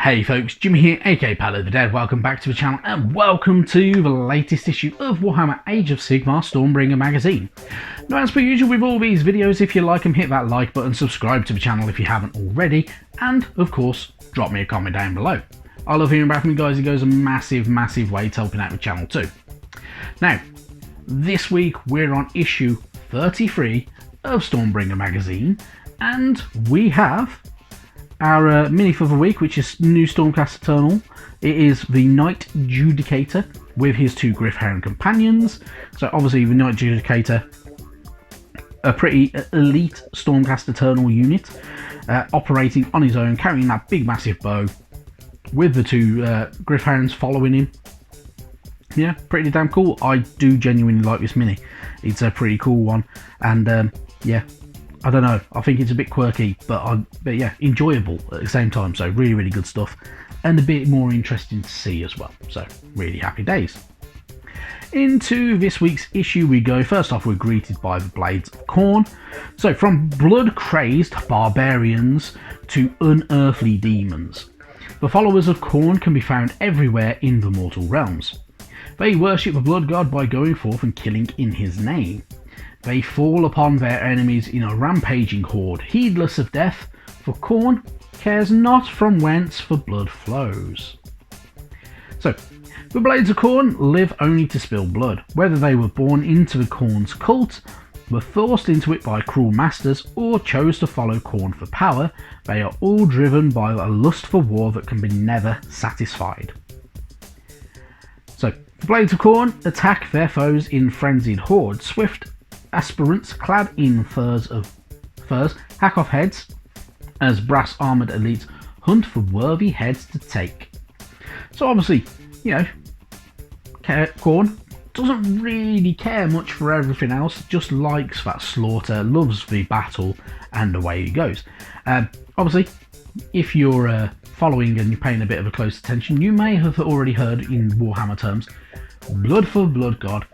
Hey folks, Jimmy here, aka Palo the Dead. Welcome back to the channel and welcome to the latest issue of Warhammer Age of Sigmar Stormbringer magazine. Now, as per usual with all these videos, if you like them, hit that like button, subscribe to the channel if you haven't already, and of course, drop me a comment down below. I love hearing back from you guys. It goes a massive way to helping out the channel too. Now, this week we're on issue 33 of Stormbringer magazine, and we have our mini for the week, which is new Stormcast Eternal. It is the Knight-Judicator with his two Gryph-hound companions. So obviously the Knight-Judicator, a pretty elite Stormcast Eternal unit, operating on his own, carrying that big massive bow with the two Gryph-hounds following him. Yeah, pretty damn cool. I do genuinely like this mini. It's a pretty cool one, and yeah, I don't know, I think it's a bit quirky, but yeah, enjoyable at the same time. So really good stuff, and a bit more interesting to see as well. So really happy days. Into this week's issue we go. First off, we're greeted by the Blades of Khorne. So from blood-crazed barbarians to unearthly demons, the followers of Khorne can be found everywhere in the mortal realms. They worship the blood god by going forth and killing in his name. They fall upon their enemies in a rampaging horde, heedless of death, for Khorne cares not from whence the blood flows. So, the Blades of Khorne live only to spill blood. Whether they were born into the Khorne's cult, were forced into it by cruel masters, or chose to follow Khorne for power, they are all driven by a lust for war that can be never satisfied. So, the Blades of Khorne attack their foes in frenzied hordes. Swift aspirants clad in furs hack off heads as brass armoured elites hunt for worthy heads to take. So obviously, you know, Khorne doesn't really care much for everything else, just likes that slaughter, loves the battle, and away he goes. Obviously, if you're following and you're paying a bit of a close attention, you may have already heard in Warhammer terms, blood for the blood god,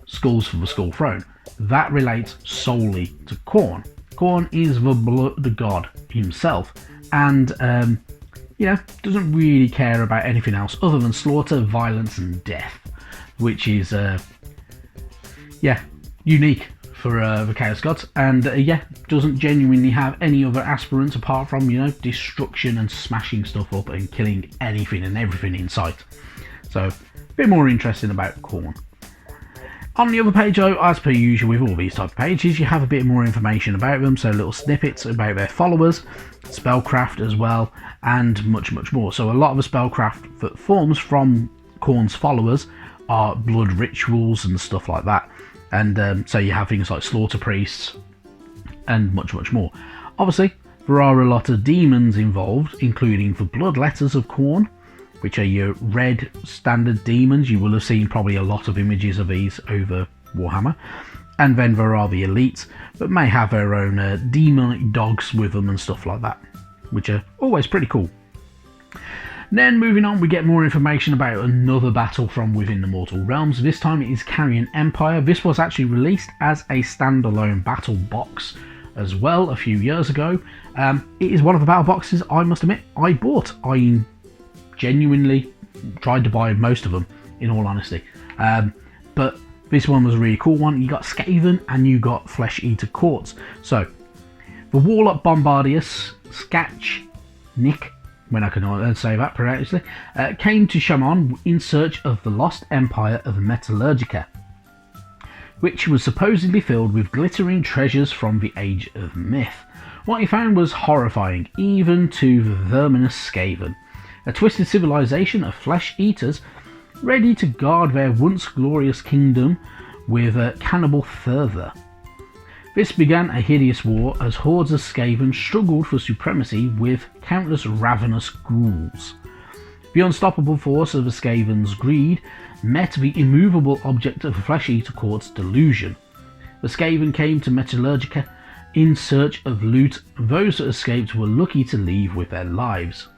skulls for the skull throne. That relates solely to Khorne. Khorne is the blood god himself, and you know, doesn't really care about anything else other than slaughter, violence, and death, which is yeah, unique for the Chaos Gods, and yeah, doesn't genuinely have any other aspirants apart from, you know, destruction and smashing stuff up and killing anything and everything in sight. So, a bit more interesting about Khorne. On the other page though, as per usual with all these type of pages, you have a bit more information about them, so little snippets about their followers, spellcraft as well, and much more. So a lot of the spellcraft that forms from Khorne's followers are blood rituals and stuff like that, and so you have things like slaughter priests and much more. Obviously, there are a lot of demons involved, including the blood letters of Khorne, which are your red standard demons. You will have seen probably a lot of images of these over Warhammer. And then there are the elites that may have their own demonic dogs with them and stuff like that, which are always pretty cool. Then moving on, we get more information about another battle from within the Mortal Realms. This time it is Carrion Empire. This was actually released as a standalone battle box as well a few years ago. It is one of the battle boxes, I must admit, I bought. I genuinely tried to buy most of them, in all honesty, but this one was a really cool one. You got Skaven and you got Flesh Eater Courts. So the Warlock Bombardius Skach Nick, when I can say that correctly, came to Shaman in search of the lost empire of Metallurgica, which was supposedly filled with glittering treasures from the Age of Myth. What he found was horrifying, even to the verminous Skaven. A twisted civilization of flesh eaters ready to guard their once glorious kingdom with cannibal fervour. This began a hideous war as hordes of Skaven struggled for supremacy with countless ravenous ghouls. The unstoppable force of the Skaven's greed met the immovable object of the Flesh Eater Court's delusion. The Skaven came to Metallurgica in search of loot. Those that escaped were lucky to leave with their lives.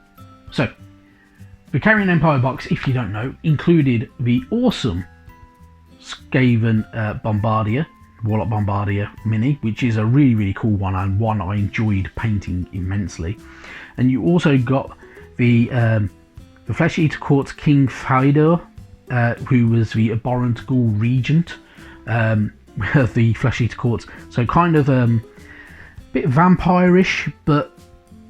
So, the Carrion Empire box, if you don't know, included the awesome Skaven Bombardier, Warlock Bombardier Mini, which is a really cool one and one I enjoyed painting immensely. And you also got The Flesh Eater Court's King Fidor, who was the abhorrent ghoul regent of the Flesh Eater Courts. So kind of bit vampire-ish, but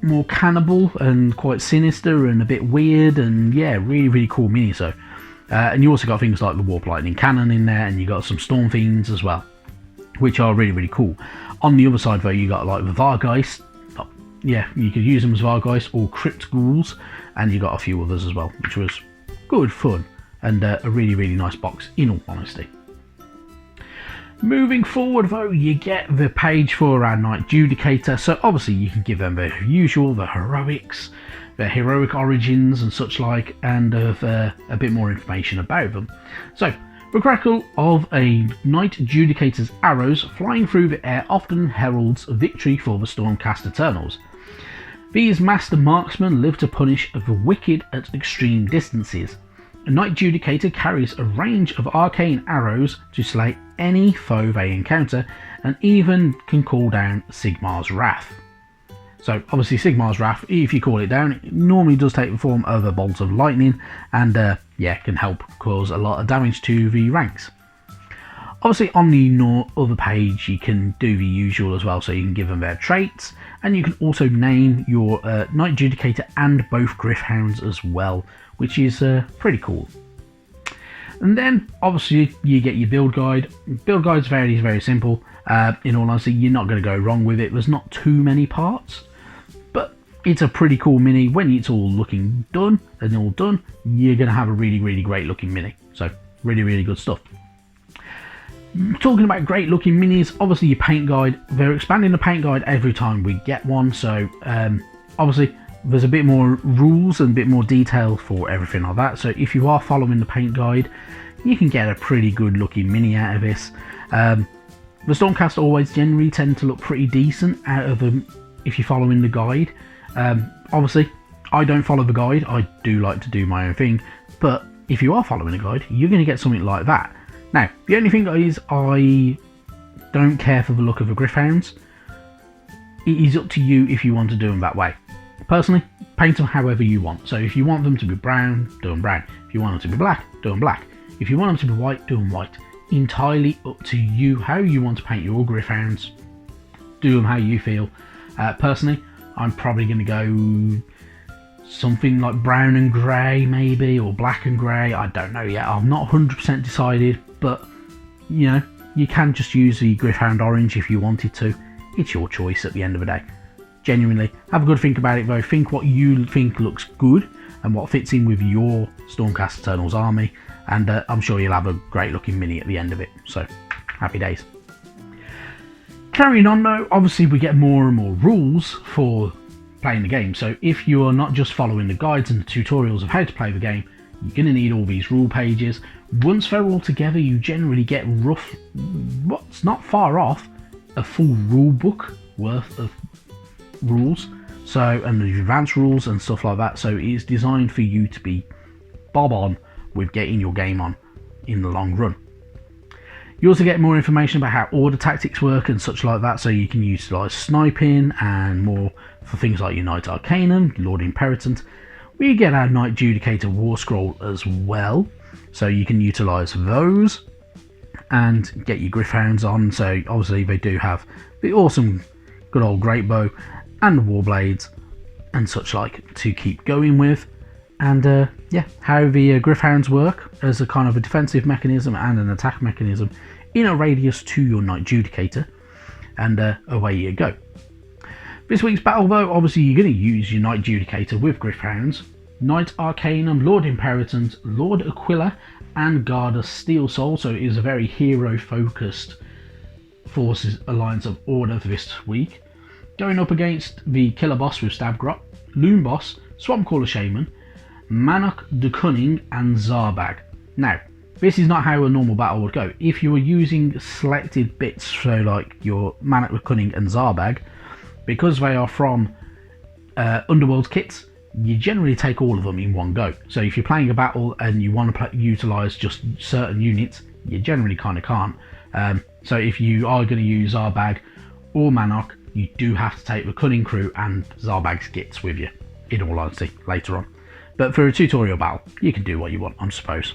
more cannibal and quite sinister and a bit weird, and yeah, really cool mini. So and you also got things like the Warp Lightning Cannon in there, and you got some Storm Fiends as well, which are really cool. On the other side though, you got like the Vargeist. Yeah, you could use them as Vargeist or Crypt Ghouls, and you got a few others as well, which was good fun and a really nice box in all honesty. Moving forward though, you get the page for our Knight-Judicator. So obviously you can give them the usual, the heroics, their heroic origins and such like, and a bit more information about them. So the crackle of a Knight-Judicator's arrows flying through the air often heralds victory for the Stormcast Eternals. These master marksmen live to punish the wicked at extreme distances. A Knight-Judicator carries a range of arcane arrows to slay any foe they encounter, and even can call down Sigmar's Wrath. So obviously Sigmar's Wrath, if you call it down, it normally does take the form of a bolt of lightning, and yeah, can help cause a lot of damage to the ranks. Obviously on the other page you can do the usual as well, so you can give them their traits, and you can also name your Knight-Judicator and both Gryph-hounds as well, which is pretty cool. And then obviously you get your build guide. Build guide's very simple. In all honesty, you're not going to go wrong with it. There's not too many parts, but it's a pretty cool mini. When it's all looking done and all done, you're going to have a really great looking mini. So really good stuff. Talking about great looking minis, obviously your paint guide. They're expanding the paint guide every time we get one, so obviously there's a bit more rules and a bit more detail for everything like that. So if you are following the paint guide, you can get a pretty good looking mini out of this. The Stormcast always generally tend to look pretty decent out of them if you're following the guide. Obviously I don't follow the guide, I do like to do my own thing, but if you are following the guide, you're going to get something like that. Now the only thing is, I don't care for the look of the Gryph-hounds. It is up to you if you want to do them that way. Personally, paint them however you want. So if you want them to be brown, do them brown. If you want them to be black, do them black. If you want them to be white, do them white. Entirely up to you how you want to paint your Gryph-hounds. Do them how you feel. Personally, I'm probably going to go something like brown and grey maybe, or black and grey. I don't know yet. I'm not 100% decided, but you know, you can just use the Gryph-hound orange if you wanted to. It's your choice at the end of the day. Genuinely, have a good think about it though. Think what you think looks good and what fits in with your Stormcast Eternals army, and I'm sure you'll have a great looking mini at the end of it. So, happy days. Carrying on though, obviously we get more and more rules for playing the game. So if you are not just following the guides and the tutorials of how to play the game, you're going to need all these rule pages. Once they're all together, you generally get what's not far off, a full rule book worth of rules, so, and the advanced rules and stuff like that. So it's designed for you to be bob on with getting your game on in the long run. You also get more information about how order tactics work and such like that, so you can utilise sniping and more for things like your Knight Arcanum, Lord Imperatant. We get our Knight-Judicator War Scroll as well, so you can utilise those and get your Gryph-hounds on. So obviously they do have the awesome good old Great Bow and Warblades and such like to keep going with. And yeah, how the Gryph-hounds work as a kind of a defensive mechanism and an attack mechanism in a radius to your Knight-Judicator, and away you go. This week's battle though, obviously you're going to use your Knight-Judicator with Gryph-hounds, Knight Arcanum, Lord Imperatant, Lord Aquila and Garda Steel Soul, so it is a very hero focused forces alliance of order for this week. Going up against the Killer Boss with Stabgrot, Loon Boss, Swampcaller Shaman, Manok the Cunning and Zarbag. Now, this is not how a normal battle would go. If you were using selected bits, so like your Manok the Cunning and Zarbag, because they are from Underworld kits, you generally take all of them in one go. So if you're playing a battle and you want to utilise just certain units, you generally kind of can't. So if you are going to use Zarbag or Manok, you do have to take the Cunning crew and Zarbag's kits with you. in all honesty, later on. But for a tutorial battle, you can do what you want, I suppose.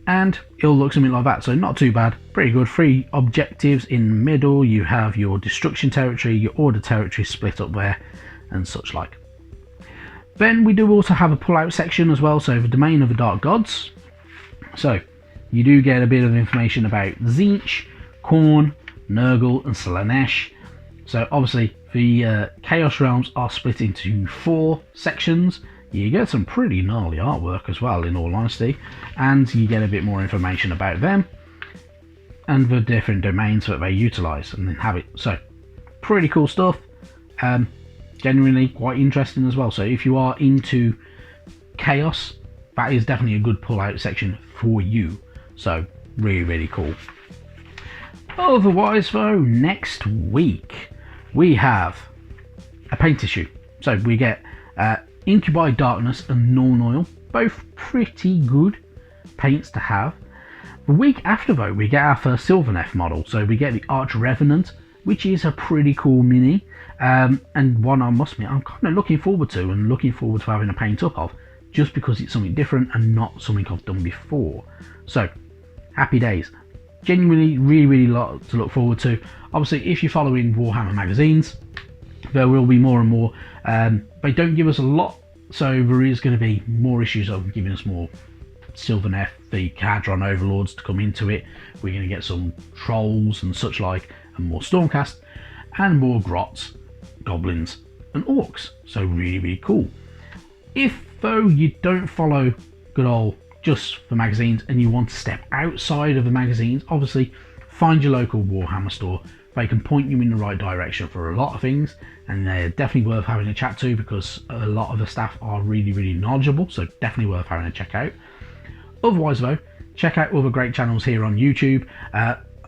And it'll look something like that, so not too bad, pretty good. 3 objectives in the middle, you have your destruction territory, your order territory split up there, and such like. Then we do also have a pull-out section as well, so the domain of the Dark Gods. So you do get a bit of information about Tzeentch, Khorne, Nurgle and Slaanesh. So obviously the Chaos Realms are split into 4 sections. You get some pretty gnarly artwork as well, in all honesty, and you get a bit more information about them and the different domains that they utilise and inhabit. So pretty cool stuff, genuinely quite interesting as well. So if you are into Chaos, that is definitely a good pull out section for you. So really cool. Otherwise though, next week we have a paint issue. So we get Incubi Darkness and Norn Oil, both pretty good paints to have. The week after though, we get our first Sylvaneth model, so we get the Arch Revenant, which is a pretty cool mini, and one I must admit I'm kind of looking forward to, and looking forward to having a paint up of, just because it's something different and not something I've done before. So happy days, genuinely really lot to look forward to. Obviously if you're following Warhammer magazines, there will be more and more. They don't give us a lot, so there is going to be more issues of giving us more Sylvaneth, the Hadron Overlords to come into it. We're going to get some Trolls and such like, and more Stormcast, and more Grots, Goblins and Orcs. So really cool. If though you don't follow good old just the magazines and you want to step outside of the magazines, obviously find your local Warhammer store. They can point you in the right direction for a lot of things, and they're definitely worth having a chat to, because a lot of the staff are really knowledgeable, so definitely worth having a check out. Otherwise though, check out other great channels here on YouTube.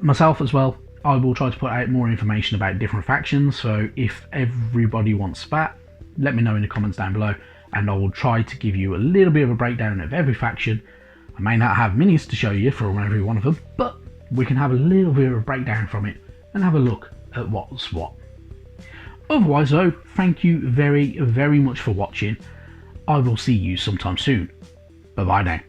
Myself as well, I will try to put out more information about different factions, so if everybody wants that, let me know in the comments down below, and I will try to give you a little bit of a breakdown of every faction. I may not have minis to show you for every one of them, but we can have a little bit of a breakdown from it and have a look at what's what. Otherwise though, thank you very much for watching. I will see you sometime soon. Bye bye now.